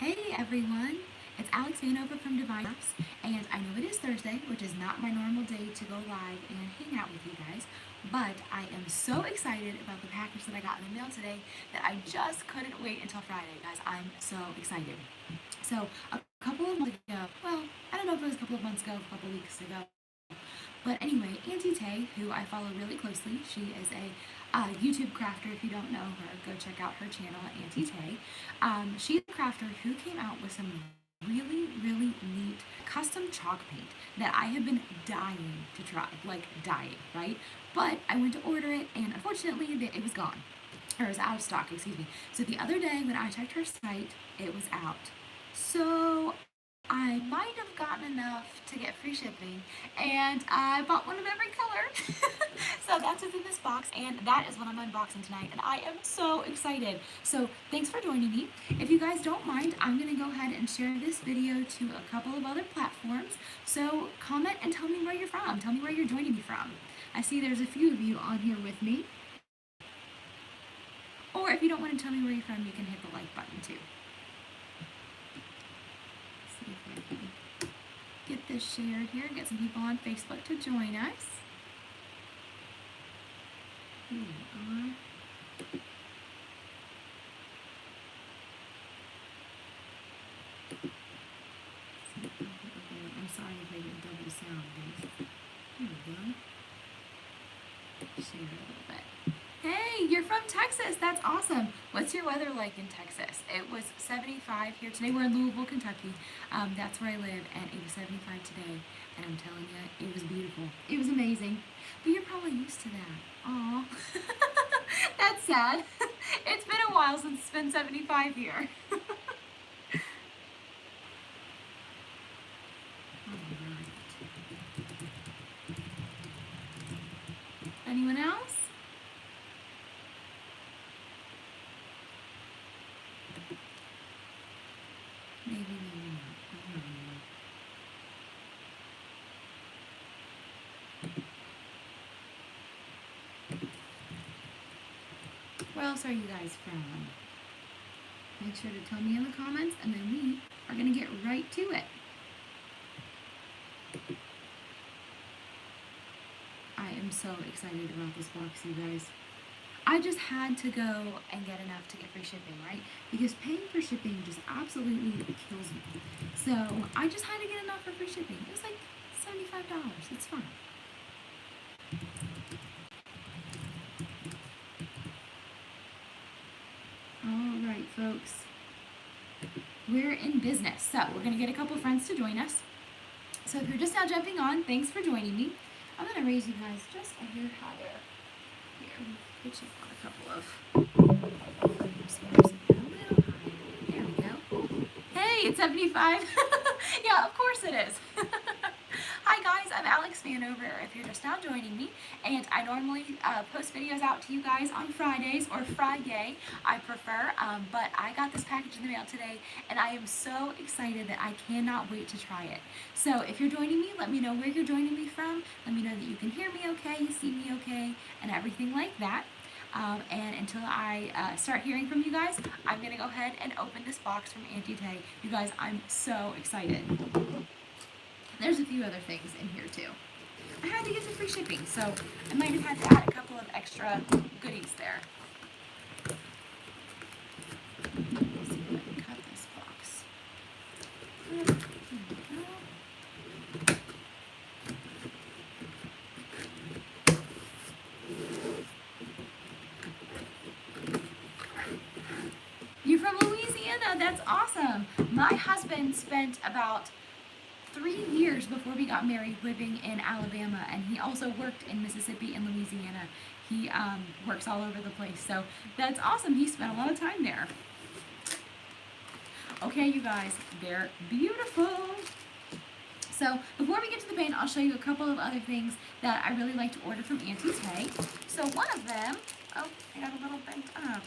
Hey everyone, it's Alex Vanover from Divine Apps, and I know it is Thursday, which is not my normal day to go live and hang out with you guys, but I am so excited about the package that I got in the mail today that I just couldn't wait until Friday, guys. I'm so excited. So a couple of months ago, well, I don't know if it was a couple of months ago, a couple of weeks ago, but anyway, Auntie Tay, who I follow really closely, she is a YouTube crafter. If you don't know her, go check out her channel, Auntie Tay. She's a crafter who came out with some really neat custom chalk paint that I have been dying to try, like dying, right? But I went to order it, and unfortunately, it was gone, or it was out of stock, excuse me. So the other day when I checked her site, it was out. So I might have gotten enough to get free shipping, and I bought one of every color. So that's what's in this box, and that is what I'm unboxing tonight, and I am so excited. So thanks for joining me. If you guys don't mind, I'm going to go ahead and share this video to a couple of other platforms. So comment and tell me where you're from. Tell me where you're joining me from. I see there's a few of you on here with me. Or if you don't want to tell me where you're from, you can hit the like button too. See if I can get this shared here, get some people on Facebook to join us. Here we are. I'm sorry if I get double sound, guys. Here we go. Share it a little bit. Hey, you're from Texas. That's awesome. What's your weather like in Texas? It was 75 here today. We're in Louisville, Kentucky. That's where I live, and it was 75 today. And I'm telling you, it was beautiful. It was amazing. But you're probably used to that. Aw. That's sad. It's been a while since it's been 75 here. Anyone else? Maybe not. I don't know. Where else are you guys from? Make sure to tell me in the comments, and then we are going to get right to it. I am so excited about this box, you guys. I just had to go and get enough to get free shipping, right? Because paying for shipping just absolutely kills me. So I just had to get enough for free shipping. It was like $75. It's fine. All right, folks. We're in business. So we're going to get a couple friends to join us. So if you're just now jumping on, thanks for joining me. I'm going to raise you guys just a hair higher. Here, put you on a couple of chairs. A little higher. There we go. Hey, it's 75. Yeah, of course it is. Hi guys, I'm Alex Vanover if you're just now joining me, and I normally post videos out to you guys on Fridays, or Friday, I prefer, but I got this package in the mail today, and I am so excited that I cannot wait to try it. So if you're joining me, let me know where you're joining me from, let me know that you can hear me okay, you see me okay, and everything like that. And until I start hearing from you guys, I'm going to go ahead and open this box from Auntie Tay. You guys, I'm so excited. There's a few other things in here too. I had to get the free shipping, so I might have had to add a couple of extra goodies there. Let's see if I can cut this box. There we go. You're from Louisiana, that's awesome. My husband spent about 3 years before we got married living in Alabama, and he also worked in Mississippi and Louisiana. He works all over the place, so that's awesome. He spent a lot of time there. Okay, you guys, they're beautiful. So before we get to the paint, I'll show you a couple of other things that I really like to order from Auntie Tay. So one of them, oh, I got a little bent up,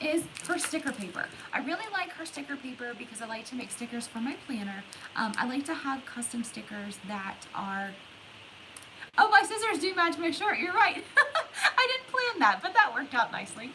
is her sticker paper. I really like her sticker paper because I like to make stickers for my planner. I like to have custom stickers that are, oh, my scissors do match my shirt, you're right. I didn't plan that, but that worked out nicely.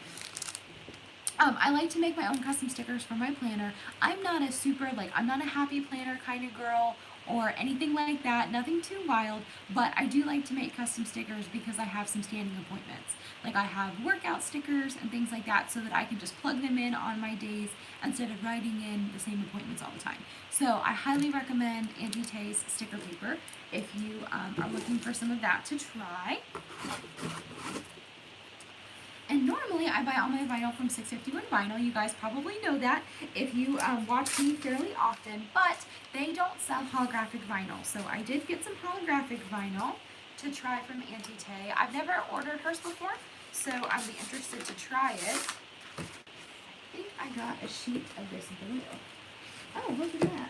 I like to make my own custom stickers for my planner. I'm not a super, I'm not a happy planner kind of girl or anything like that, nothing too wild, but I do like to make custom stickers because I have some standing appointments. Like I have workout stickers and things like that so that I can just plug them in on my days instead of writing in the same appointments all the time. So I highly recommend Auntie Tay's sticker paper if you are looking for some of that to try. And normally I buy all my vinyl from 651 Vinyl. You guys probably know that if you watch me fairly often, but they don't sell holographic vinyl. So I did get some holographic vinyl to try from Auntie Tay. I've never ordered hers before, so I'd be interested to try it. I think I got a sheet of this blue. Oh, look at that.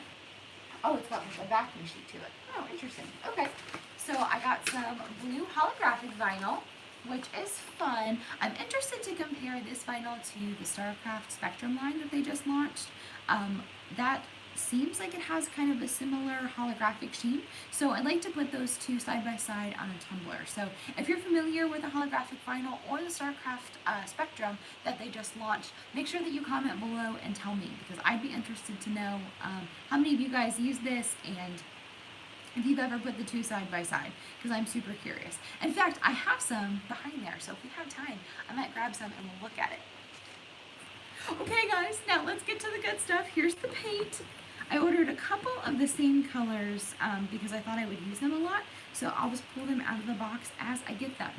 Oh, it's got a vacuum sheet to it. Oh, interesting. Okay, so I got some blue holographic vinyl, which is fun. I'm interested to compare this vinyl to the StarCraft Spectrum line that they just launched. That seems like it has kind of a similar holographic sheen, so I'd like to put those two side by side on a tumbler. So if you're familiar with the holographic vinyl or the StarCraft Spectrum that they just launched, make sure that you comment below and tell me, because I'd be interested to know how many of you guys use this and if you've ever put the two side by side, because I'm super curious. In fact, I have some behind there, so if we have time, I might grab some and we'll look at it. Okay guys, now let's get to the good stuff. Here's the paint. I ordered a couple of the same colors because I thought I would use them a lot, so I'll just pull them out of the box as I get them.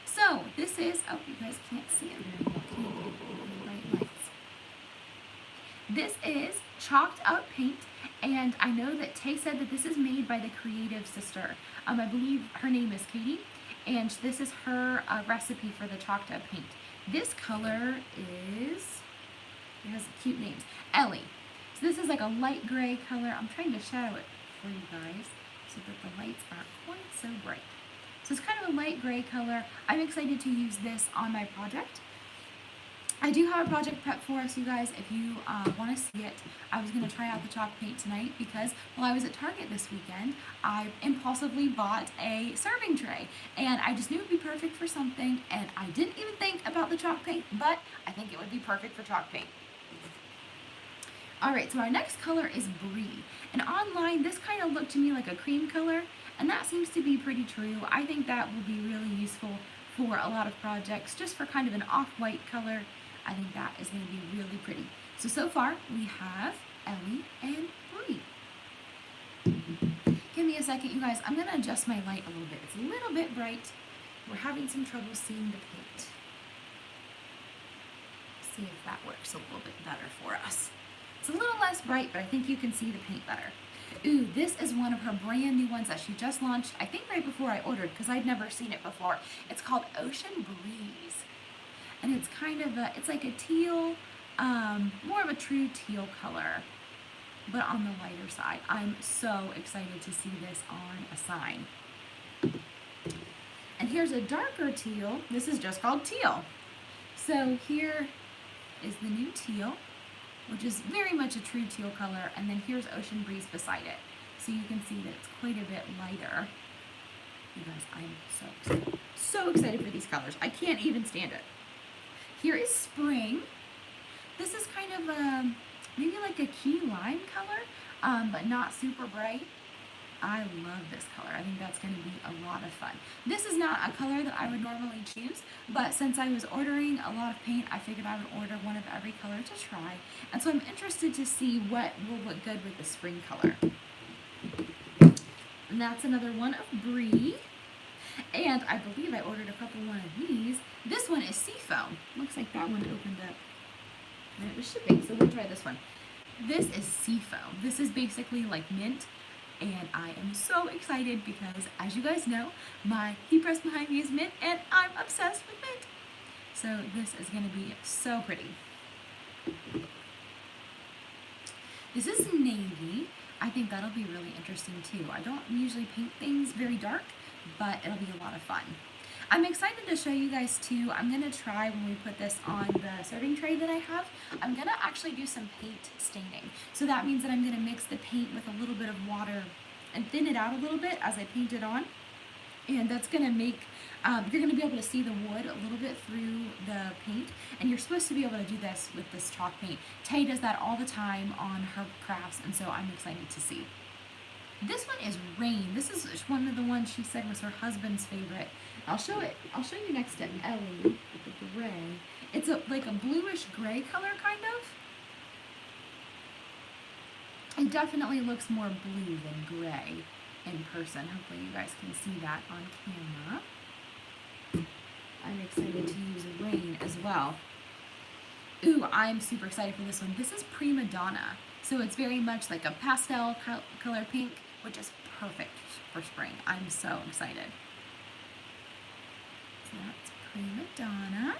So this is, oh, you guys can't see it very well, can you? Bright lights. This is chalked up paint, and I know that Tay said that this is made by the creative sister. I believe her name is Katie, and this is her recipe for the chalked up paint. This color is, it has cute names, Ellie. So this is like a light gray color. I'm trying to shadow it for you guys so that the lights aren't quite so bright. So it's kind of a light gray color. I'm excited to use this on my project. I do have a project prep for us, you guys, if you want to see it. I was going to try out the chalk paint tonight because while I was at Target this weekend, I impulsively bought a serving tray, and I just knew it would be perfect for something, and I didn't even think about the chalk paint, but I think it would be perfect for chalk paint. Alright, so our next color is Brie, and online this kind of looked to me like a cream color, and that seems to be pretty true. I think that will be really useful for a lot of projects, just for kind of an off-white color. I think that is going to be really pretty. So far we have Ellie and Brie. Give me a second, you guys. I'm going to adjust my light a little bit. It's a little bit bright. We're having some trouble seeing the paint. See if that works a little bit better for us. It's a little less bright, but I think you can see the paint better. Ooh, this is one of her brand new ones that she just launched, I think right before I ordered, because I'd never seen it before. It's called Ocean Breeze. And it's kind of a, it's like a teal, more of a true teal color, but on the lighter side. I'm so excited to see this on a sign. And here's a darker teal. This is just called teal. So here is the new teal, which is very much a true teal color, and then here's Ocean Breeze beside it. So you can see that it's quite a bit lighter. You guys, I'm so excited. So excited for these colors. I can't even stand it. Here is Spring. This is kind of maybe like a key lime color, but not super bright. I love this color. I think that's going to be a lot of fun. This is not a color that I would normally choose, but since I was ordering a lot of paint, I figured I would order one of every color to try. And so I'm interested to see what will look good with the spring color. And that's another one of Brie. And I believe I ordered a couple one of these. This one is Seafoam. Looks like that one opened up and it was shipping, so we'll try this one. This is Seafoam. This is basically like mint. And I am so excited because, as you guys know, my heat press behind me is mint, and I'm obsessed with mint. So this is going to be so pretty. This is Navy. I think that'll be really interesting too. I don't usually paint things very dark, but it'll be a lot of fun. I'm excited to show you guys too. I'm going to try when we put this on the serving tray that I have. I'm going to actually do some paint staining. So that means that I'm going to mix the paint with a little bit of water and thin it out a little bit as I paint it on. And that's going to make you're going to be able to see the wood a little bit through the paint, and you're supposed to be able to do this with this chalk paint. Tay does that all the time on her crafts, and so I'm excited to see. This one is Rain. This is one of the ones she said was her husband's favorite. I'll show you next to Ellie, the gray. It's like a bluish gray color, kind of. It definitely looks more blue than gray in person. Hopefully you guys can see that on camera. I'm excited to use Rain as well. Ooh, I'm super excited for this one. This is Prima Donna. So it's very much like a pastel color pink, which is perfect for spring. I'm so excited. So that's Prima Donna.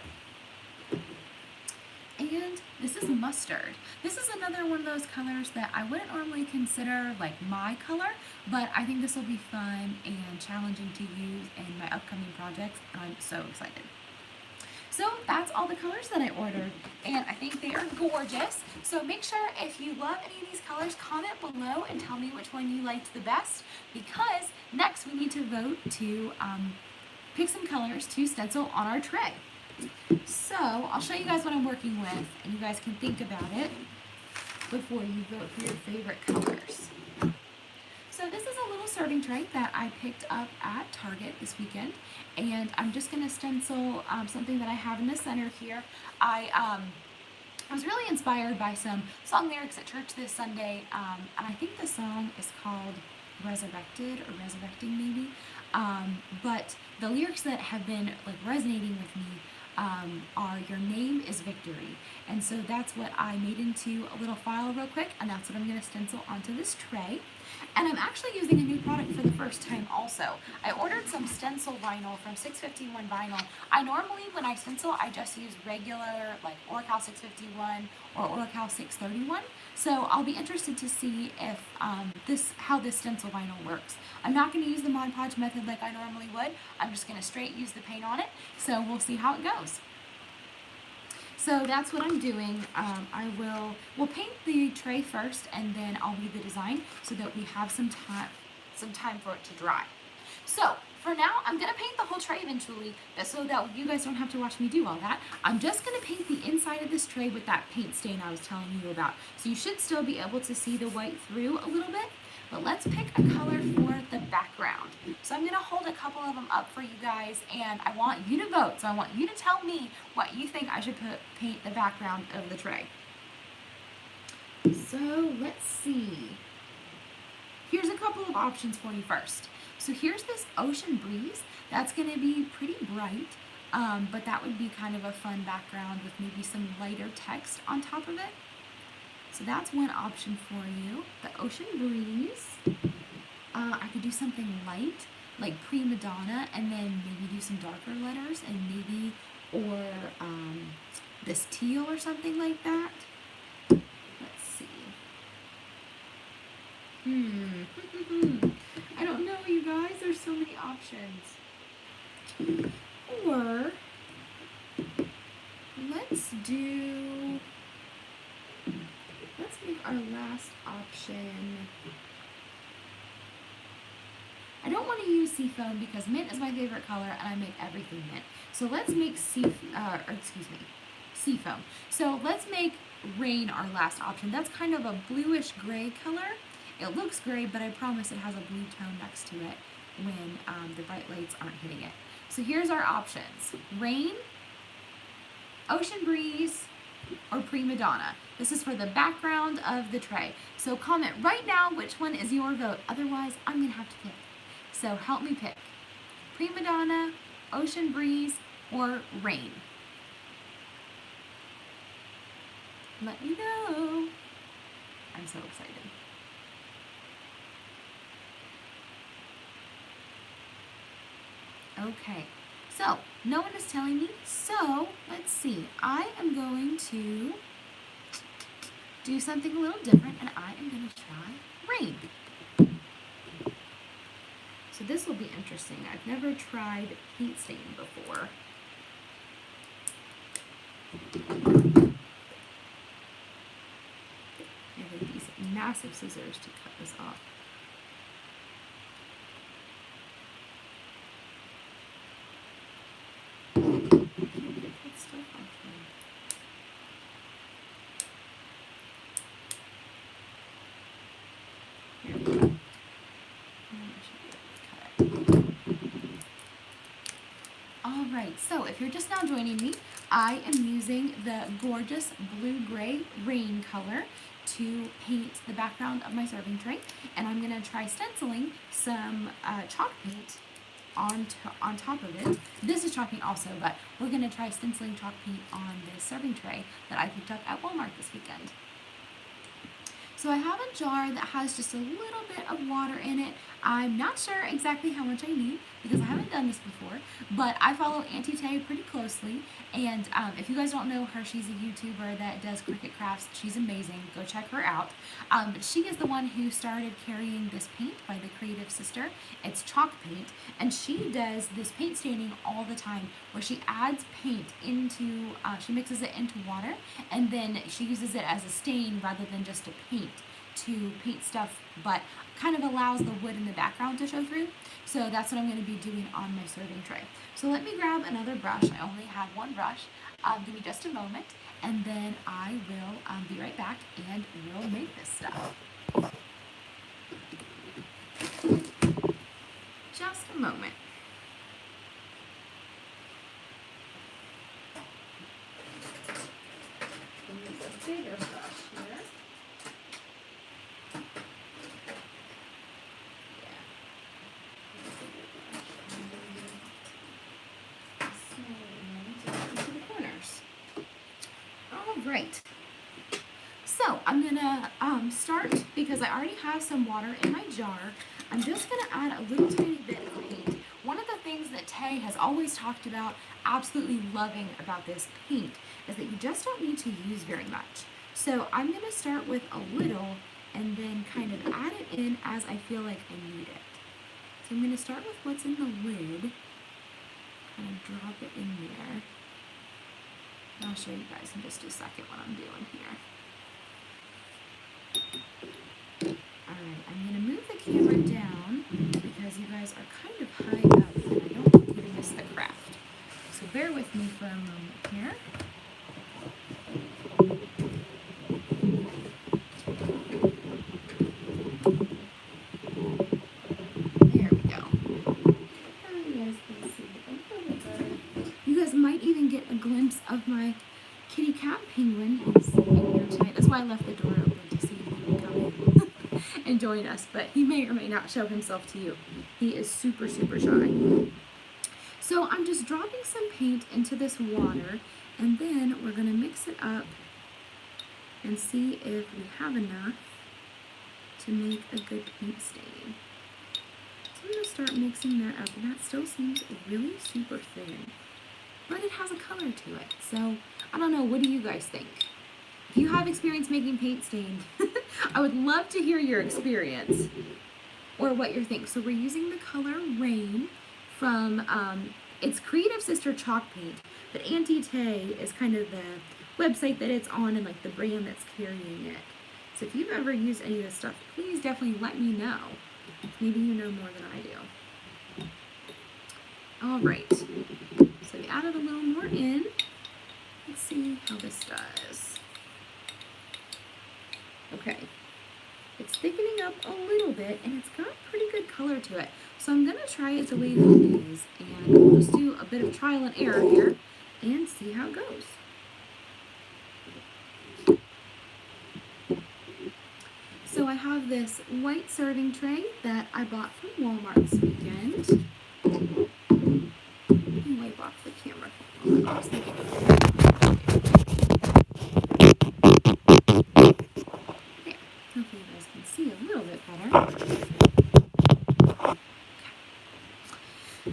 And this is Mustard. This is another one of those colors that I wouldn't normally consider like my color, but I think this will be fun and challenging to use in my upcoming projects, and I'm so excited. So that's all the colors that I ordered, and I think they are gorgeous. So make sure if you love any of these colors, comment below and tell me which one you liked the best, because next we need to vote to pick some colors to stencil on our tray. So I'll show you guys what I'm working with, and you guys can think about it before you vote for your favorite colors. So this is a little serving tray that I picked up at Target this weekend, and I'm just going to stencil something that I have in the center here. I was really inspired by some song lyrics at church this Sunday, and I think the song is called Resurrected, or Resurrecting maybe, but the lyrics that have been like resonating with me are "Your name is victory," and so that's what I made into a little file real quick, and that's what I'm going to stencil onto this tray. And I'm actually using a new product for the first time also. I ordered some stencil vinyl from 651 Vinyl. I normally, when I stencil, I just use regular like Oracal 651 or Oracal 631. So I'll be interested to see if how this stencil vinyl works. I'm not going to use the Mod Podge method like I normally would. I'm just going to straight use the paint on it. So we'll see how it goes. So that's what I'm doing. We'll paint the tray first, and then I'll read the design so that we have some time for it to dry. So for now, I'm gonna paint the whole tray eventually, so that you guys don't have to watch me do all that. I'm just gonna paint the inside of this tray with that paint stain I was telling you about. So you should still be able to see the white through a little bit, but let's pick a color for the background. So I'm gonna hold a couple of them up for you guys, and I want you to vote. So I want you to tell me what you think I should paint the background of the tray. So let's see. Here's a couple of options for you first. So here's this Ocean Breeze. That's gonna be pretty bright, but that would be kind of a fun background with maybe some lighter text on top of it. So that's one option for you, the Ocean Breeze. I could do something light, like Prima Donna, and then maybe do some darker letters, and maybe, or this teal or something like that. Let's see. I don't know, you guys. There's so many options. Or let's make our last option. I don't want to use seafoam because mint is my favorite color, and I make everything mint. So let's make seafoam. So let's make Rain our last option. That's kind of a bluish gray color. It looks gray, but I promise it has a blue tone next to it when the bright lights aren't hitting it. So here's our options: Rain, Ocean Breeze, or Prima Donna. This is for the background of the tray. So comment right now which one is your vote. Otherwise, I'm gonna have to pick. So help me pick: Prima Donna, Ocean Breeze, or Rain. Let me know. I'm so excited. Okay, so no one is telling me, so let's see. I am going to do something a little different, and I am going to try Rain. So this will be interesting. I've never tried paint stain before. I have these massive scissors to cut this off. So if you're just now joining me, I am using the gorgeous blue-gray rain color to paint the background of my serving tray, and I'm going to try stenciling some chalk paint on top of it. This is chalk paint also, but we're going to try stenciling chalk paint on this serving tray that I picked up at Walmart this weekend. So I have a jar that has just a little bit of water in it. I'm not sure exactly how much I need because I haven't done this before, but I follow Auntie pretty closely, and if you guys don't know her, she's a YouTuber that does Cricut crafts. She's amazing. Go check her out. But she is the one who started carrying this paint by the Creative Sister. It's chalk paint, and she does this paint staining all the time where she adds paint into, she mixes it into water, and then she uses it as a stain rather than just a paint to paint stuff, but kind of allows the wood in the background to show through. So that's what I'm going to be doing on my serving tray. So let me grab another brush. I only have one brush. Give me just a moment, and then I will be right back, and we'll make this stuff. Just a moment. Use a bigger brush here. Right. So I'm gonna start, because I already have some water in my jar. I'm just gonna add a little tiny bit of paint. One of the things that Tay has always talked about, absolutely loving about this paint, is that you just don't need to use very much. So I'm gonna start with a little and then kind of add it in as I feel like I need it. So I'm gonna start with what's in the lid, kind of drop it in there. I'll show you guys in just a second what I'm doing here. Alright, I'm going to move the camera down because you guys are kind of high up and I don't want you to miss the craft. So bear with me for a moment here. There we go. You guys can see a little better. You guys might even get a glimpse of my kitty cat penguin. He's in here tonight. That's why I left the door open, to see if he would come in and join us, but he may or may not show himself to you. He is super, super shy. So I'm just dropping some paint into this water, and then we're going to mix it up and see if we have enough to make a good paint stain. So I'm going to start mixing that up, and that still seems really super thin, but it has a color to it. So I don't know, what do you guys think? If you have experience making paint stains, I would love to hear your experience or what you think. So we're using the color Rain from, it's Creative Sister chalk paint, but Auntie Tay is kind of the website that it's on and like the brand that's carrying it. So if you've ever used any of this stuff, please definitely let me know. Maybe you know more than I do. All right, so we added a little more in. Let's see how this does. Okay, it's thickening up a little bit, and it's got pretty good color to it. So I'm gonna try it the way that it is, and we'll just do a bit of trial and error here and see how it goes. So I have this white serving tray that I bought from Walmart this weekend. Let me wipe off the camera. There. Hopefully you guys can see a little bit better. Okay.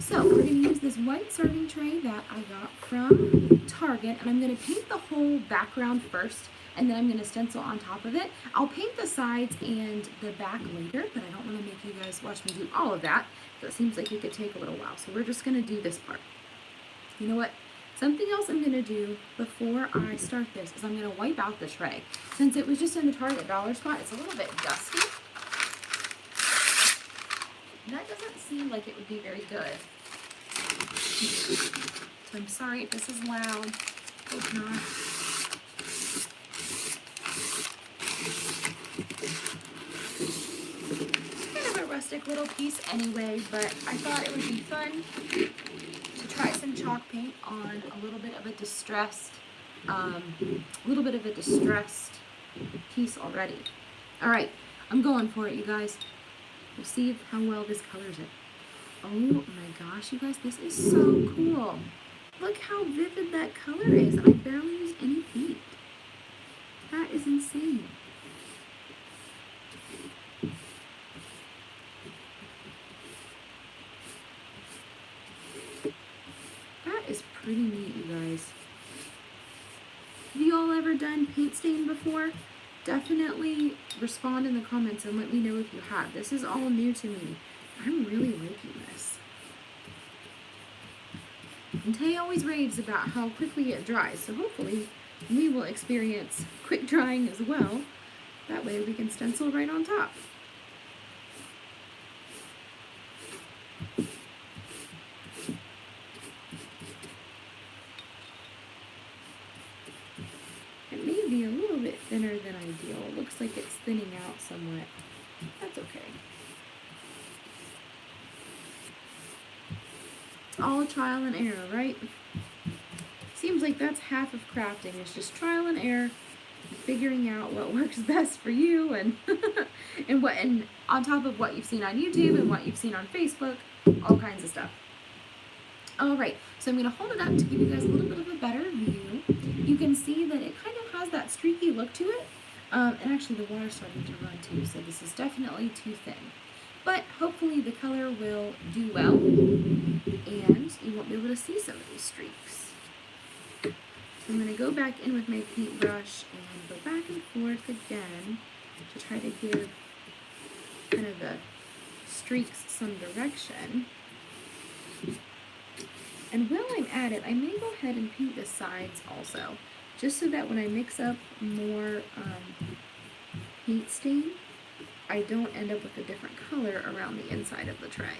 So we're going to use this white serving tray that I got from Target, and I'm going to paint the whole background first, and then I'm going to stencil on top of it. I'll paint the sides and the back later, but I don't want to make you guys watch me do all of that, because it seems like it could take a little while. So we're just going to do this part. You know what? Something else I'm going to do before I start this is I'm going to wipe out the tray. Since it was just in the Target dollar spot, it's a little bit dusty. And that doesn't seem like it would be very good. So I'm sorry if this is loud. Hope not. It's kind of a rustic little piece anyway, but I thought it would be fun to try some some chalk paint on a little bit of a distressed piece already. All right, I'm going for it, you guys. We'll see how well this colors it. Oh my gosh, you guys, this is so cool. Look how vivid that color is. I barely used any paint. That is insane. That is pretty neat, you guys. Have you all ever done paint stain before? Definitely respond in the comments and let me know if you have. This is all new to me. I'm really liking this. And Tay always raves about how quickly it dries, so hopefully we will experience quick drying as well. That way we can stencil right on top. It may be a little bit thinner than ideal. It looks like it's thinning out somewhat. That's okay. It's all trial and error, right? Seems like that's half of crafting. It's just trial and error, figuring out what works best for you, and and on top of what you've seen on YouTube and what you've seen on Facebook, all kinds of stuff. All right, so I'm going to hold it up to give you guys a little bit of a better view. You can see that it kind of has that streaky look to it, and actually the water's starting to run too, so this is definitely too thin. But hopefully the color will do well, and you won't be able to see some of these streaks. So I'm going to go back in with my paintbrush and go back and forth again to try to give kind of the streaks some direction. And while I'm at it, I may go ahead and paint the sides also, just so that when I mix up more paint stain, I don't end up with a different color around the inside of the tray.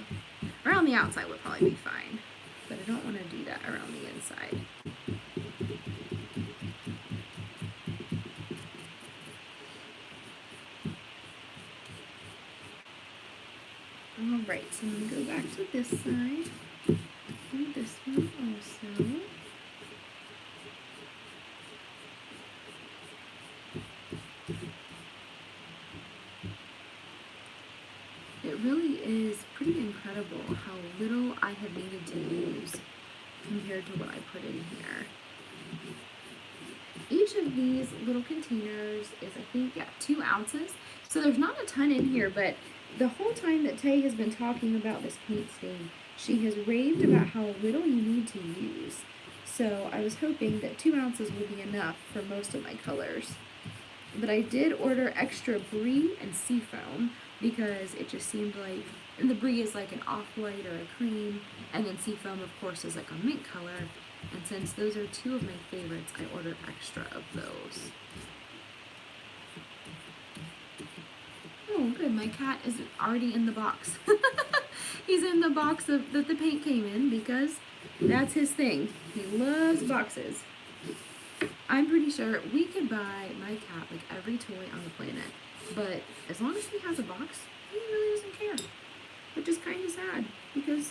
Around the outside would probably be fine, but I don't want to do that around the inside. Alright, so I'm going to go back to this side. And this one also. It really is pretty incredible how little I have needed to use compared to what I put in here. Each of these little containers is, I think, 2 ounces. So there's not a ton in here, but the whole time that Tay has been talking about this paint stain, she has raved about how little you need to use. So I was hoping that 2 ounces would be enough for most of my colors. But I did order extra brie and seafoam because it just seemed like, and the brie is like an off-white or a cream, and then seafoam, of course, is like a mint color. And since those are 2 of my favorites, I ordered extra of those. Oh, good. My cat is already in the box. He's in the box that the paint came in because that's his thing. He loves boxes. I'm pretty sure we could buy my cat like every toy on the planet, but as long as he has a box, he really doesn't care. Which is kind of sad because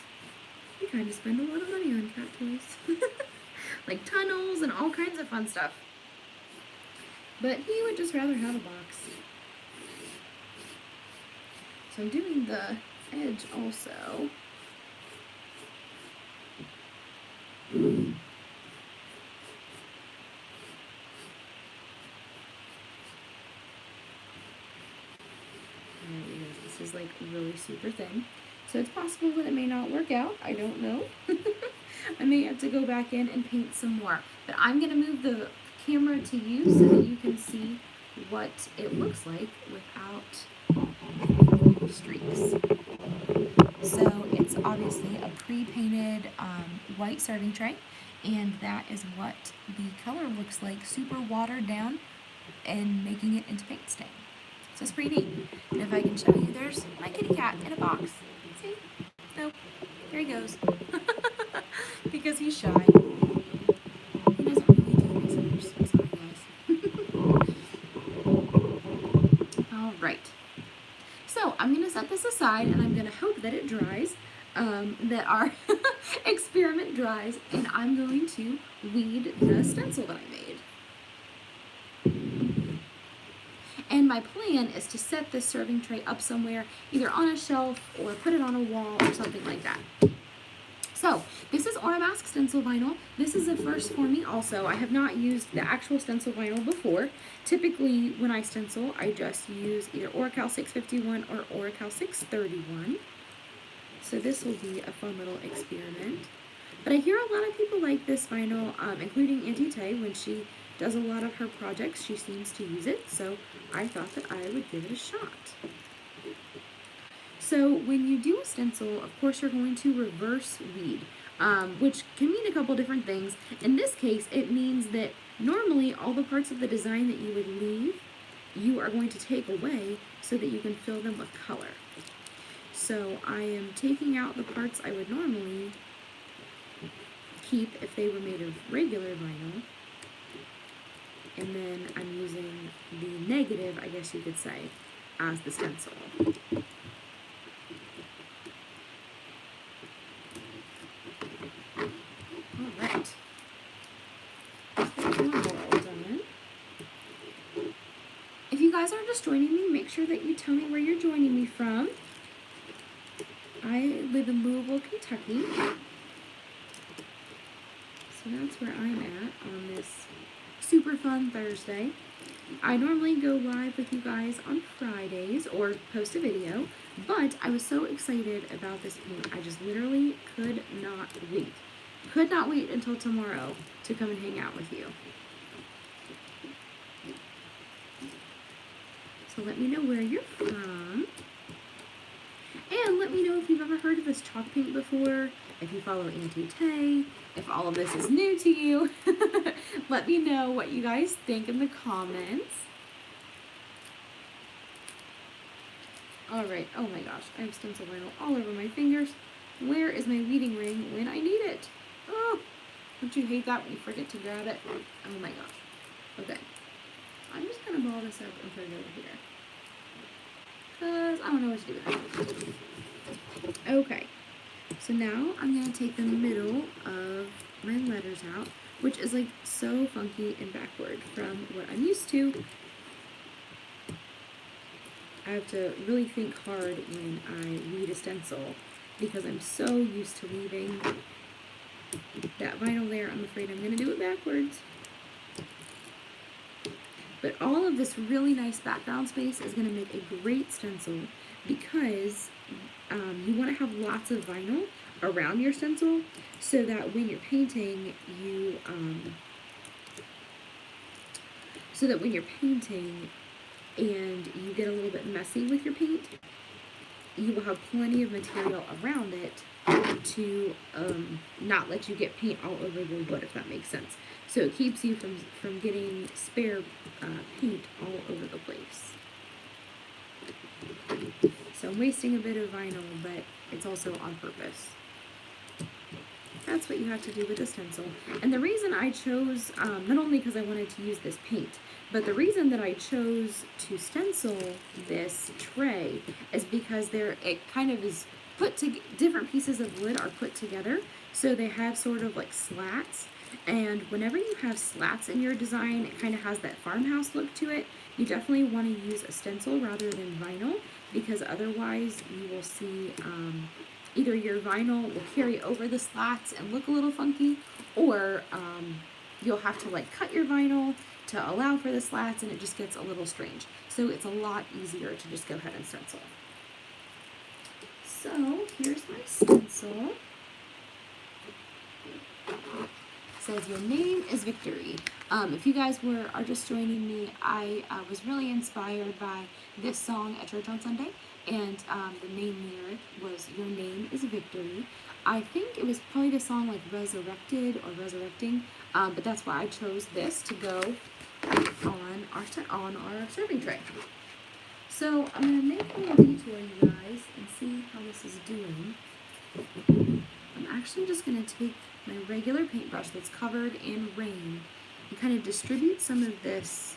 we kind of spend a lot of money on cat toys. Like tunnels and all kinds of fun stuff. But he would just rather have a box. So I'm doing the edge also. This is like really super thin. So it's possible that it may not work out. I don't know. I may have to go back in and paint some more. But I'm going to move the camera to you so that you can see what it looks like without streaks. So it's obviously a pre-painted white serving tray, and that is what the color looks like, super watered down and making it into paint stain. So it's pretty neat. And if I can show you, there's my kitty cat in a box. See? Nope. There he goes. Because he's shy. He doesn't really do visitors. I'm sorry, guys. Alright. So I'm going to set this aside, and I'm going to hope that it dries. That our experiment dries, and I'm going to weed the stencil that I made. And my plan is to set this serving tray up somewhere, either on a shelf or put it on a wall or something like that. So, this is Aramask stencil vinyl. This is a first for me also. I have not used the actual stencil vinyl before. Typically, when I stencil, I just use either Oracal 651 or Oracal 631. So this will be a fun little experiment. But I hear a lot of people like this vinyl, including Auntie Tay. When she does a lot of her projects, she seems to use it. So I thought that I would give it a shot. So when you do a stencil, of course you're going to reverse weed, which can mean a couple different things. In this case, it means that normally all the parts of the design that you would leave, you are going to take away so that you can fill them with color. So I am taking out the parts I would normally keep if they were made of regular vinyl, and then I'm using the negative, I guess you could say, as the stencil. Alright. If you guys are just joining me, make sure that you tell me where you're joining me from. I live in Louisville, Kentucky. So that's where I'm at on this super fun Thursday. I normally go live with you guys on Fridays or post a video, but I was so excited about this paint, I just literally could not wait. Could not wait until tomorrow to come and hang out with you. So let me know where you're from. And let me know if you've ever heard of this chalk paint before, if you follow Auntie Tay, if all of this is new to you. Let me know what you guys think in the comments. Alright, oh my gosh, I have stencil vinyl all over my fingers. Where is my weeding ring when I need it? Oh, don't you hate that when you forget to grab it? Oh my gosh. Okay, I'm just going to ball this up and put it over here, because I don't know what to do with it. Okay, so now I'm going to take the middle of my letters out, which is like so funky and backward from what I'm used to. I have to really think hard when I weed a stencil because I'm so used to leaving that vinyl there. I'm afraid I'm going to do it backwards. But all of this really nice background space is going to make a great stencil because you want to have lots of vinyl around your stencil so that when you're painting, and you get a little bit messy with your paint, you will have plenty of material around it to not let you get paint all over your wood, if that makes sense. So it keeps you from getting spare paint all over the place. So I'm wasting a bit of vinyl, but it's also on purpose. That's what you have to do with a stencil. And the reason I chose, not only because I wanted to use this paint, but the reason that I chose to stencil this tray is because it kind of is different pieces of wood are put together, so they have sort of like slats. And whenever you have slats in your design, it kind of has that farmhouse look to it. You definitely want to use a stencil rather than vinyl, because otherwise you will see either your vinyl will carry over the slats and look a little funky, or you'll have to like cut your vinyl to allow for the slats, and it just gets a little strange. So it's a lot easier to just go ahead and stencil. So here's my stencil. It says your name is Victory. If you guys are just joining me, I was really inspired by this song at church on Sunday, and the main lyric was your name is Victory. I think it was probably the song like Resurrected or Resurrecting, but that's why I chose this to go on our serving tray. So I'm going to make a little detour, you guys, and see how this is doing. I'm actually just going to take my regular paintbrush that's covered in rain and kind of distribute some of this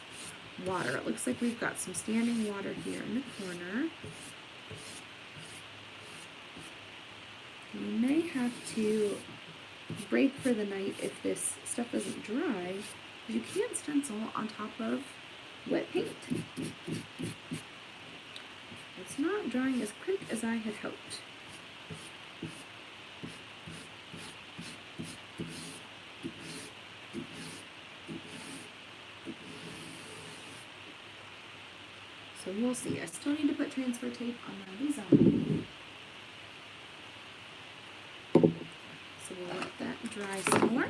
water. It looks like we've got some standing water here in the corner. You may have to break for the night if this stuff doesn't dry, because you can't stencil on top of wet paint. It's not drying as quick as I had hoped. So we'll see. I still need to put transfer tape on my design. So we'll let that dry some more.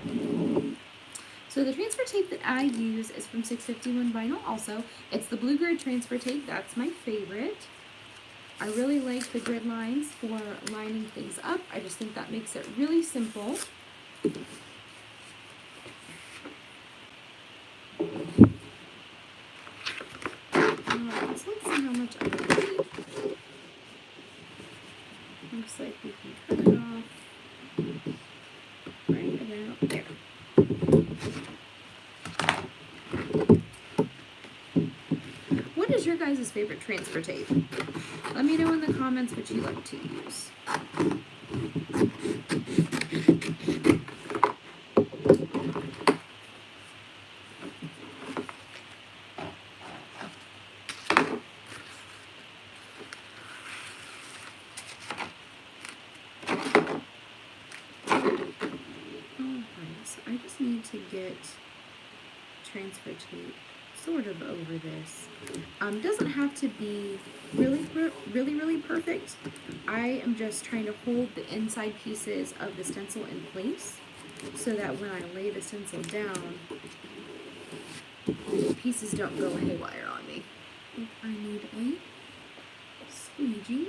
So the transfer tape that I use is from 651 Vinyl also. It's the blue grid transfer tape. That's my favorite. I really like the grid lines for lining things up. I just think that makes it really simple. So let's see how much I need. Looks like we can cut it off right about there. What is your guys' favorite transfer tape? Let me know in the comments what you like to use. I just need to get transfer tape sort of over this. Doesn't have to be really perfect. I am just trying to hold the inside pieces of the stencil in place so that when I lay the stencil down, the pieces don't go haywire on me. I need a squeegee.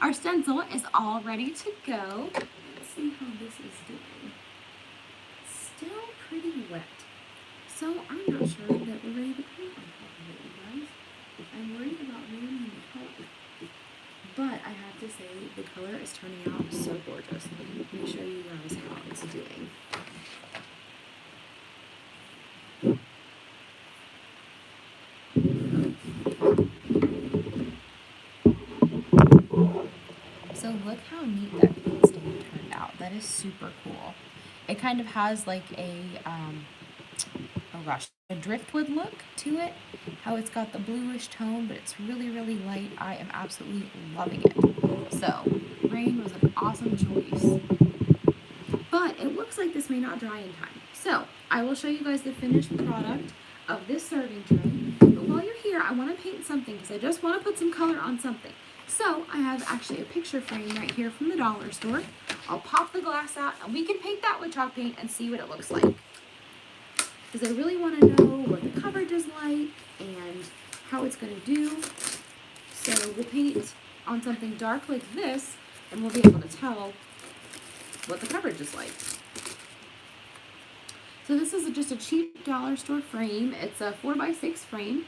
Our stencil is all ready to go. Let's see how this is doing. Still pretty wet. So I'm not sure that we're ready to paint on top of it, you guys. I'm worried about ruining the color. But I have to say, the color is turning out so gorgeous. Let me show you guys how it's doing. So look how neat that paint stain turned out. That is super cool. It kind of has like a driftwood look to it. How it's got the bluish tone, but it's really light. I am absolutely loving it. So Rain was an awesome choice. But it looks like this may not dry in time. So I will show you guys the finished product of this serving tray. But while you're here, I want to paint something because I just want to put some color on something. So I have actually a picture frame right here from the dollar store. I'll pop the glass out and we can paint that with chalk paint and see what it looks like. Because I really want to know what the coverage is like and how it's going to do. So we'll paint on something dark like this and we'll be able to tell what the coverage is like. So this is just a cheap dollar store frame. It's a 4x6 frame.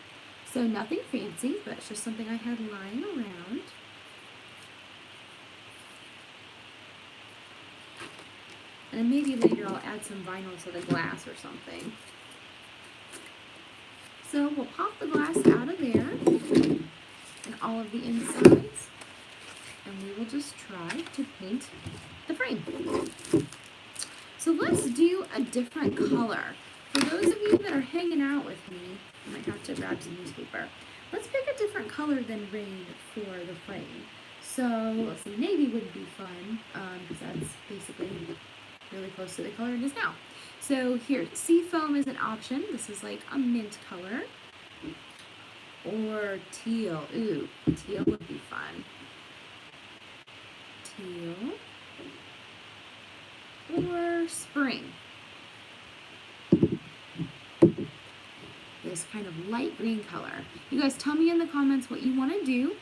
So nothing fancy, but it's just something I had lying around. And then maybe later I'll add some vinyl to the glass or something. So we'll pop the glass out of there and all of the insides. And we will just try to paint the frame. So let's do a different color. For those of you that are hanging out with me, I might have to grab some newspaper. Let's pick a different color than Rain for the frame. So let's see, navy would be fun because that's basically really close to the color it is now. So here, seafoam is an option. This is like a mint color. Or teal. Ooh, teal would be fun. Teal. Or spring. This kind of light green color. You guys tell me in the comments what you want to do,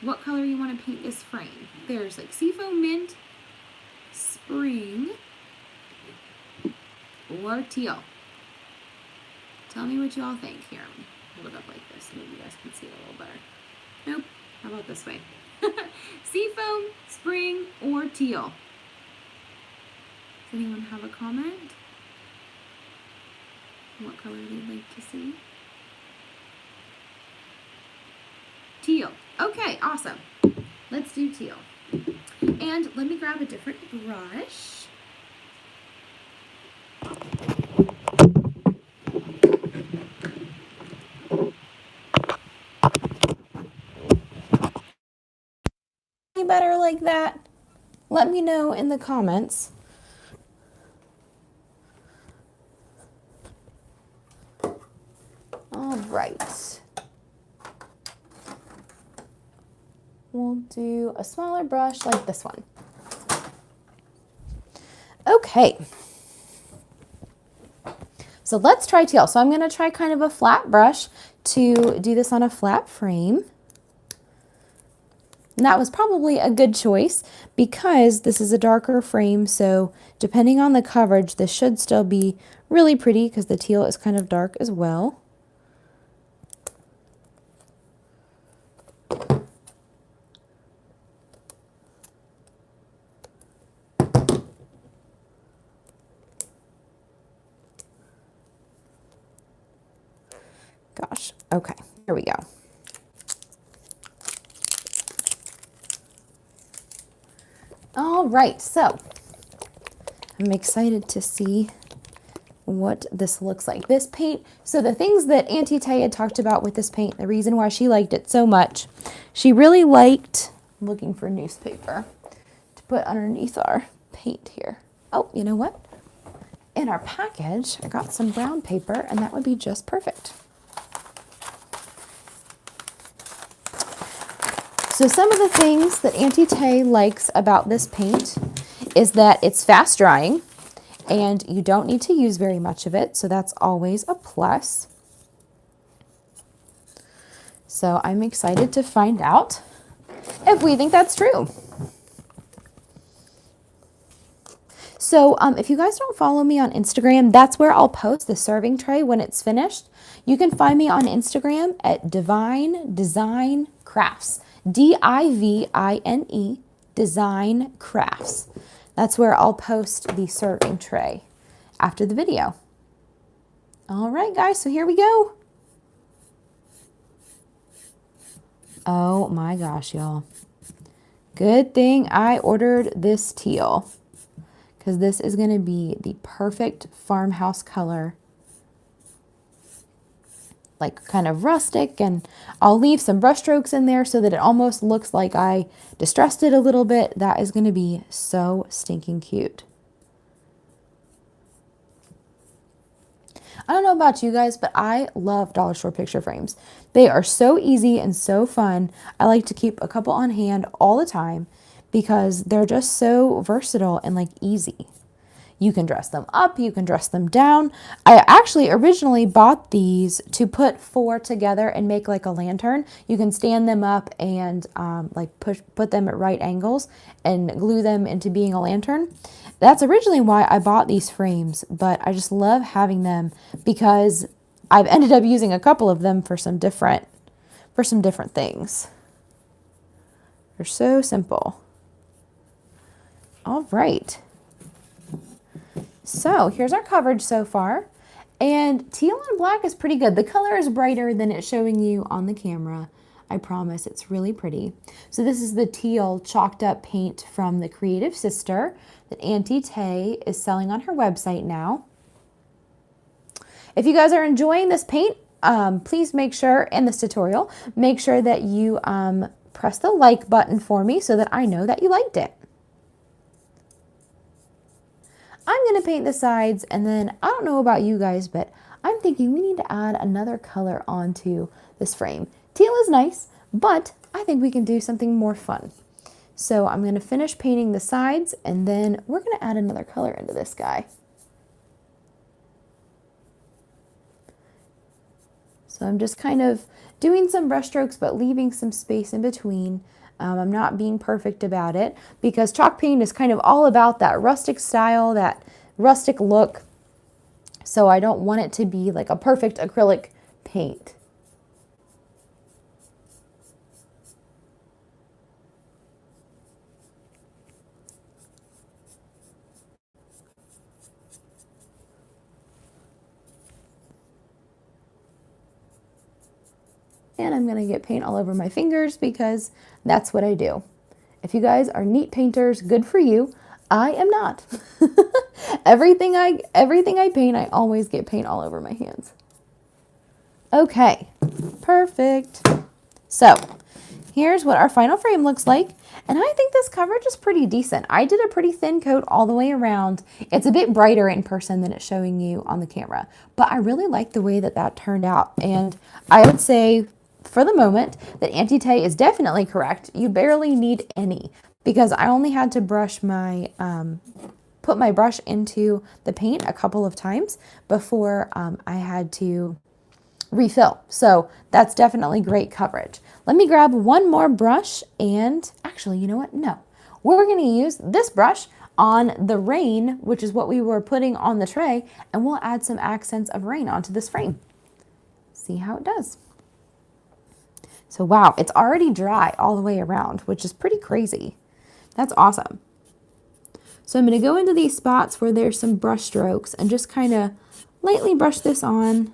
what color you want to paint this frame. There's like seafoam, mint, spring, or teal. Tell me what you all think. Here, hold it up like this. Maybe you guys can see it a little better. Nope. How about this way? Seafoam, spring, or teal? Does anyone have a comment? What color they'd like to see? Teal. Okay, awesome. Let's do teal. And let me grab a different brush. Any better like that? Let me know in the comments. All right. We'll do a smaller brush like this one. Okay. So let's try teal. So I'm going to try kind of a flat brush to do this on a flat frame. And that was probably a good choice because this is a darker frame. So depending on the coverage, this should still be really pretty because the teal is kind of dark as well. Gosh, okay, here we go. All right, so I'm excited to see what this looks like. This paint, so the things that Auntie Tay had talked about with this paint, the reason why she liked it so much, she really liked, I'm looking for newspaper to put underneath our paint here. Oh, you know what? In our package, I got some brown paper, and that would be just perfect. So some of the things that Auntie Tay likes about this paint is that it's fast drying and you don't need to use very much of it. So that's always a plus. So I'm excited to find out if we think that's true. So if you guys don't follow me on Instagram, that's where I'll post the serving tray when it's finished. You can find me on Instagram at Divine Design Crafts. D-I-V-I-N-E, Design Crafts. That's where I'll post the serving tray after the video. All right, guys, so here we go. Oh my gosh, y'all. Good thing I ordered this teal because this is going to be the perfect farmhouse color. Like kind of rustic, and I'll leave some brush strokes in there so that it almost looks like I distressed it a little bit. That is going to be so stinking cute. I don't know about you guys, but I love dollar store picture frames. They are so easy and so fun. I like to keep a couple on hand all the time because they're just so versatile and like easy. You can dress them up, you can dress them down. I actually originally bought these to put 4 together and make like a lantern. You can stand them up and like put them at right angles and glue them into being a lantern. That's originally why I bought these frames, but I just love having them because I've ended up using a couple of them for some different things. They're so simple. All right. So here's our coverage so far, and teal and black is pretty good. The color is brighter than it's showing you on the camera. I promise it's really pretty. So this is the teal chalked up paint from the Creative Sister that Auntie Tay is selling on her website now. If you guys are enjoying this paint, please make sure, in this tutorial, make sure that you press the like button for me so that I know that you liked it. I'm going to paint the sides, and then I don't know about you guys, but I'm thinking we need to add another color onto this frame. Teal is nice, but I think we can do something more fun. So I'm going to finish painting the sides, and then we're going to add another color into this guy. So I'm just kind of doing some brush strokes, but leaving some space in between. I'm not being perfect about it because chalk paint is kind of all about that rustic style, that rustic look. So I don't want it to be like a perfect acrylic paint. And I'm going to get paint all over my fingers because that's what I do. If you guys are neat painters, good for you. I am not. everything I paint, I always get paint all over my hands. Okay, perfect. So here's what our final frame looks like. And I think this coverage is pretty decent. I did a pretty thin coat all the way around. It's a bit brighter in person than it's showing you on the camera. But I really like the way that that turned out. And I would say for the moment that Auntie Tay is definitely correct. You barely need any because I only had to brush my, put my brush into the paint a couple of times before I had to refill. So that's definitely great coverage. Let me grab one more brush and actually, you know what? No, we're going to use this brush on the rain, which is what we were putting on the tray, and we'll add some accents of rain onto this frame. See how it does. So wow, it's already dry all the way around, which is pretty crazy. That's awesome. So I'm going to go into these spots where there's some brush strokes and just kind of lightly brush this on.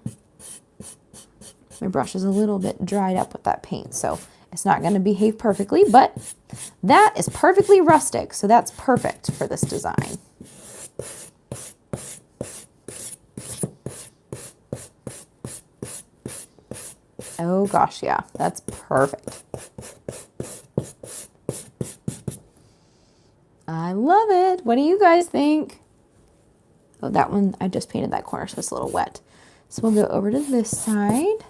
My brush is a little bit dried up with that paint, so it's not going to behave perfectly, but that is perfectly rustic, so that's perfect for this design. Oh gosh, yeah, that's perfect. I love it. What do you guys think? Oh, that one, I just painted that corner, so it's a little wet. So we'll go over to this side.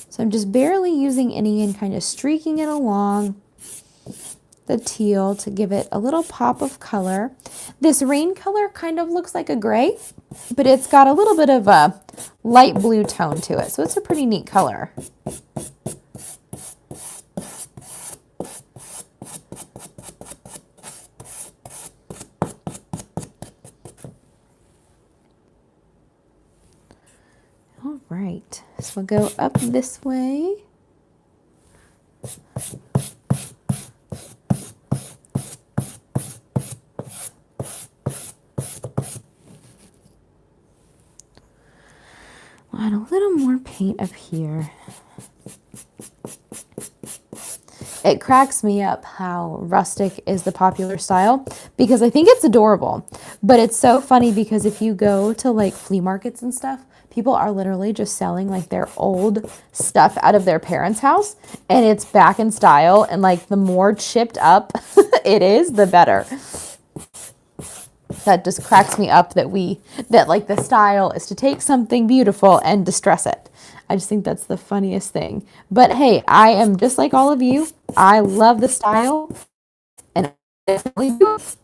So I'm just barely using any and kind of streaking it along the teal to give it a little pop of color. This rain color kind of looks like a gray, but it's got a little bit of a light blue tone to it. So it's a pretty neat color. All right, so we'll go up this way. We'll add a little more paint up here. It cracks me up how rustic is the popular style because I think it's adorable. But it's so funny because if you go to like flea markets and stuff, people are literally just selling like their old stuff out of their parents' house and it's back in style, and like the more chipped up it is, the better. That just cracks me up that like the style is to take something beautiful and distress it. I just think that's the funniest thing. But hey, I am just like all of you. I love the style and I definitely do it.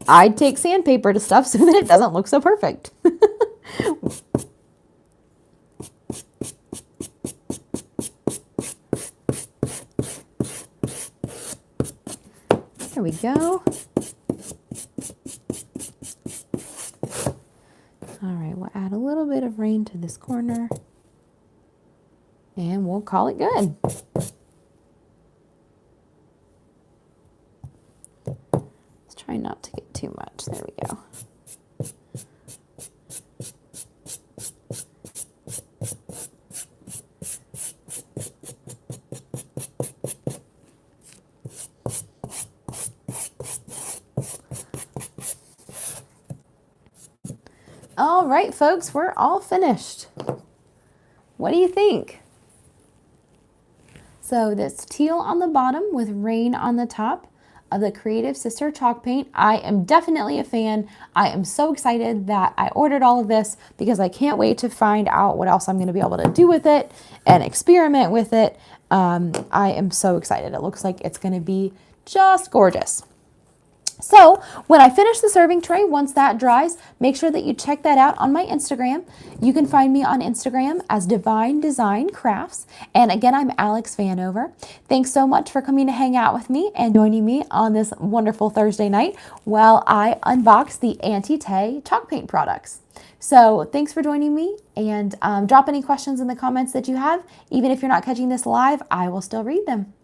I'd take sandpaper to stuff so that it doesn't look so perfect. There we go. All right, we'll add a little bit of rain to this corner and we'll call it good. Let's try not to get too much. There we go. All right, folks, we're all finished. What do you think? So this teal on the bottom with rain on the top of the Creative Sister chalk paint. I am definitely a fan. I am so excited that I ordered all of this because I can't wait to find out what else I'm going to be able to do with it and experiment with it. I am so excited. It looks like it's going to be just gorgeous. So when I finish the serving tray, once that dries, make sure that you check that out on my Instagram. You can find me on Instagram as Divine Design Crafts. And again, I'm Alex Vanover. Thanks so much for coming to hang out with me and joining me on this wonderful Thursday night while I unbox the Auntie Tay chalk paint products. So thanks for joining me, and drop any questions in the comments that you have. Even if you're not catching this live, I will still read them.